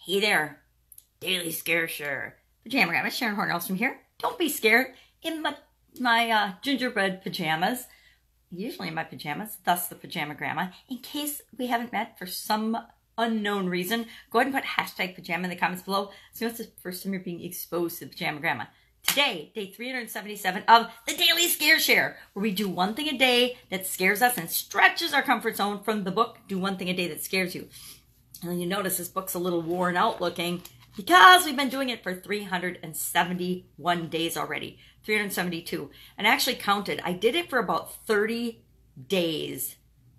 Hey there, Daily Scare Share. Pajama Grandma, Sharon Horne-Ellstrom here. Don't be scared. In my gingerbread pajamas, usually in my pajamas, thus the Pajama Grandma. In case we haven't met for some unknown reason, go ahead and put hashtag pajama in the comments below. So it's the first time you're being exposed to the Pajama Grandma. Today, day 377 of the Daily Scare Share, where we do one thing a day that scares us and stretches our comfort zone from the book, Do One Thing a Day That Scares You. And you notice this book's a little worn out looking because we've been doing it for 371 days already, 372. And I actually counted, I did it for about 30 days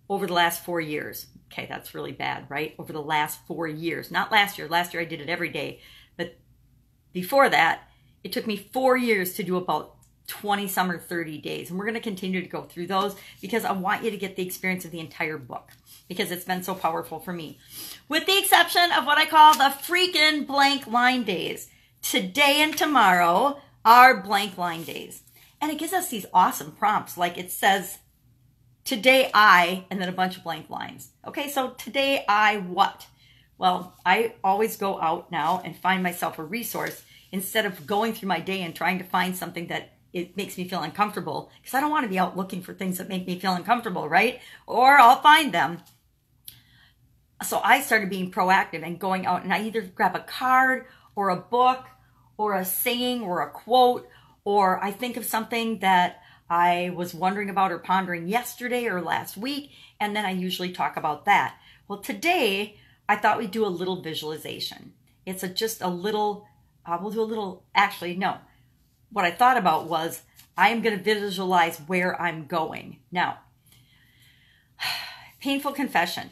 over the last 4 years. Okay, that's really bad, right? Over the last 4 years, not last year. Last year I did it every day. But before that, it took me 4 years to do about 20 some or 30 days. And we're going to continue to go through those because I want you to get the experience of the entire book because it's been so powerful for me. With the exception of what I call the freaking blank line days. Today and tomorrow are blank line days. And it gives us these awesome prompts. Like it says, today I, and then a bunch of blank lines. Okay, so today I what? Well, I always go out now and find myself a resource instead of going through my day and trying to find something that it makes me feel uncomfortable, because I don't want to be out looking for things that make me feel uncomfortable, right? Or I'll find them. So I started being proactive and going out, and I either grab a card or a book or a saying or a quote, or I think of something that I was wondering about or pondering yesterday or last week, and then I usually talk about that. Well, today I thought we'd do a little visualization. It's just a little, we'll do a little, actually, no. What I thought about was I am going to visualize where I'm going. Now, painful confession.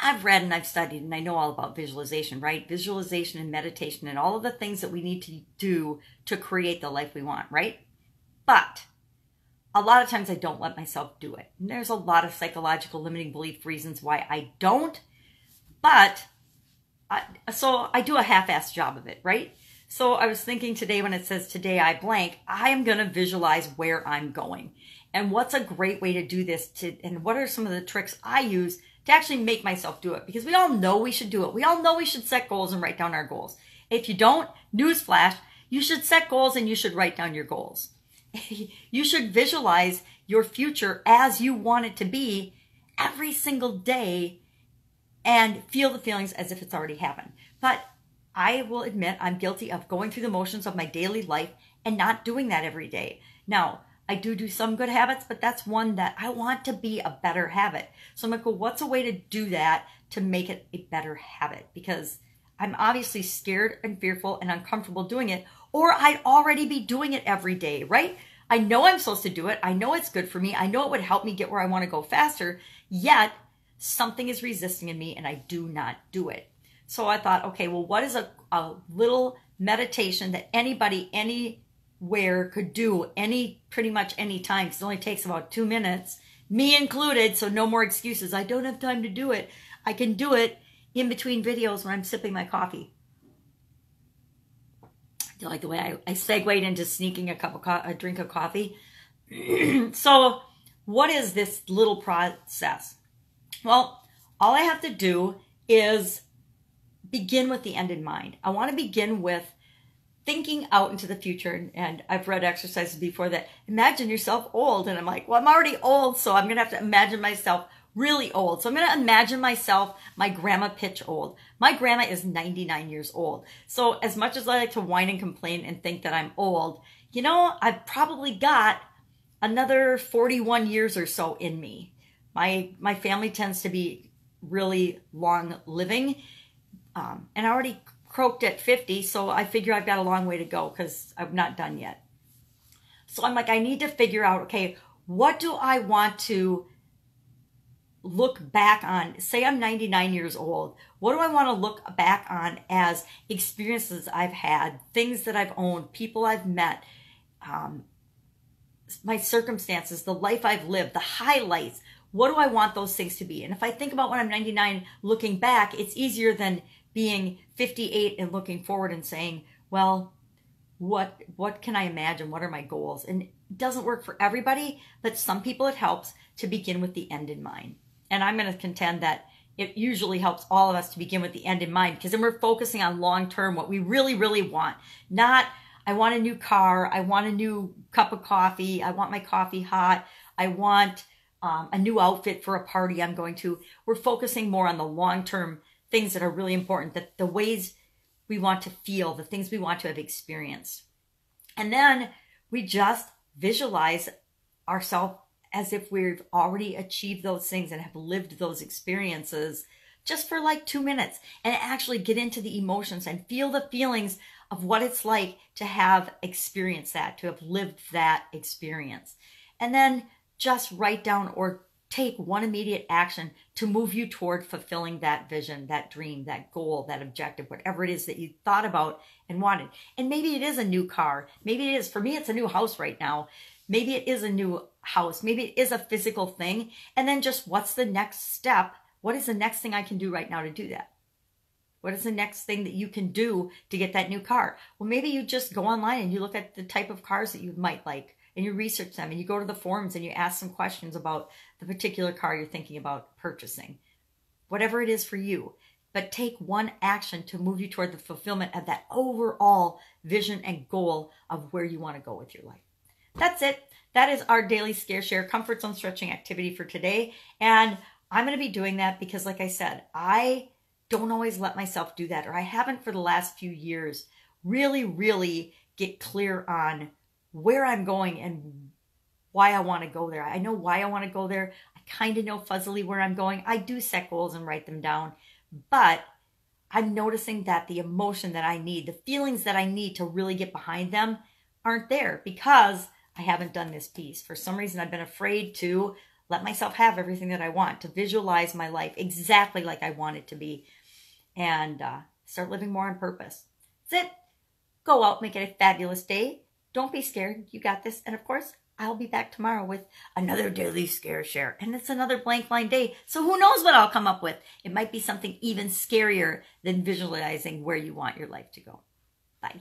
I've read and I've studied and I know all about visualization, right? Visualization and meditation and all of the things that we need to do to create the life we want, right? But a lot of times I don't let myself do it. And there's a lot of psychological limiting belief reasons why I don't. But so I do a half-assed job of it, right? So I was thinking today when it says today I blank, I am going to visualize where I'm going. And what's a great way to do this, and what are some of the tricks I use to actually make myself do it? Because we all know we should do it. We all know we should set goals and write down our goals. If you don't, newsflash, you should set goals and you should write down your goals. You should visualize your future as you want it to be every single day and feel the feelings as if it's already happened. But I will admit I'm guilty of going through the motions of my daily life and not doing that every day. Now, I do some good habits, but that's one that I want to be a better habit. So I'm like, well, what's a way to do that to make it a better habit? Because I'm obviously scared and fearful and uncomfortable doing it, or I'd already be doing it every day, right? I know I'm supposed to do it. I know it's good for me. I know it would help me get where I want to go faster, yet something is resisting in me and I do not do it. So I thought, okay, well, what is a little meditation that anybody, anywhere could do pretty much any time? Because it only takes about 2 minutes, me included, so no more excuses. I don't have time to do it. I can do it in between videos when I'm sipping my coffee. Do you like the way I segued into sneaking a drink of coffee? So what is this little process? Well, all I have to do is begin with the end in mind. I want to begin with thinking out into the future. And I've read exercises before that imagine yourself old. And I'm like, well, I'm already old, so I'm going to have to imagine myself really old. So I'm going to imagine myself, my grandma pitch old. My grandma is 99 years old. So as much as I like to whine and complain and think that I'm old, you know, I've probably got another 41 years or so in me. My family tends to be really long living. And I already croaked at 50, so I figure I've got a long way to go because I'm not done yet. So I'm like, I need to figure out, okay, what do I want to look back on? Say I'm 99 years old. What do I want to look back on as experiences I've had, things that I've owned, people I've met, my circumstances, the life I've lived, the highlights? What do I want those things to be? And if I think about when I'm 99 looking back, it's easier than being 58 and looking forward and saying, well, what can I imagine? What are my goals? And it doesn't work for everybody, but some people it helps to begin with the end in mind. And I'm going to contend that it usually helps all of us to begin with the end in mind, because then we're focusing on long-term, what we really, really want. Not, I want a new car, I want a new cup of coffee, I want my coffee hot, I want a new outfit for a party I'm going to. We're focusing more on the long-term things that are really important, that the ways we want to feel, the things we want to have experienced. And then we just visualize ourselves as if we've already achieved those things and have lived those experiences just for like 2 minutes, and actually get into the emotions and feel the feelings of what it's like to have experienced that, to have lived that experience. And then just write down or take one immediate action to move you toward fulfilling that vision, that dream, that goal, that objective, whatever it is that you thought about and wanted. And maybe it is a new car. Maybe it is, for me, it's a new house right now. Maybe it is a new house. Maybe it is a physical thing. And then just, what's the next step? What is the next thing I can do right now to do that? What is the next thing that you can do to get that new car? Well, maybe you just go online and you look at the type of cars that you might like, and you research them, and you go to the forums and you ask some questions about the particular car you're thinking about purchasing. Whatever it is for you. But take one action to move you toward the fulfillment of that overall vision and goal of where you want to go with your life. That's it. That is our daily Scare Share comfort zone stretching activity for today. And I'm going to be doing that because, like I said, I don't always let myself do that, or I haven't for the last few years really get clear on where I'm going and why I want to go there. I know why I want to go there. I kind of know fuzzily where I'm going. I do set goals and write them down, but I'm noticing that the emotion that I need, the feelings that I need to really get behind them aren't there because I haven't done this piece. For some reason, I've been afraid to let myself have everything that I want, to visualize my life exactly like I want it to be, and start living more on purpose. That's it. Go out, make it a fabulous day. Don't be scared. You got this. And of course, I'll be back tomorrow with another daily Scare Share. And it's another blank line day. So who knows what I'll come up with. It might be something even scarier than visualizing where you want your life to go. Bye.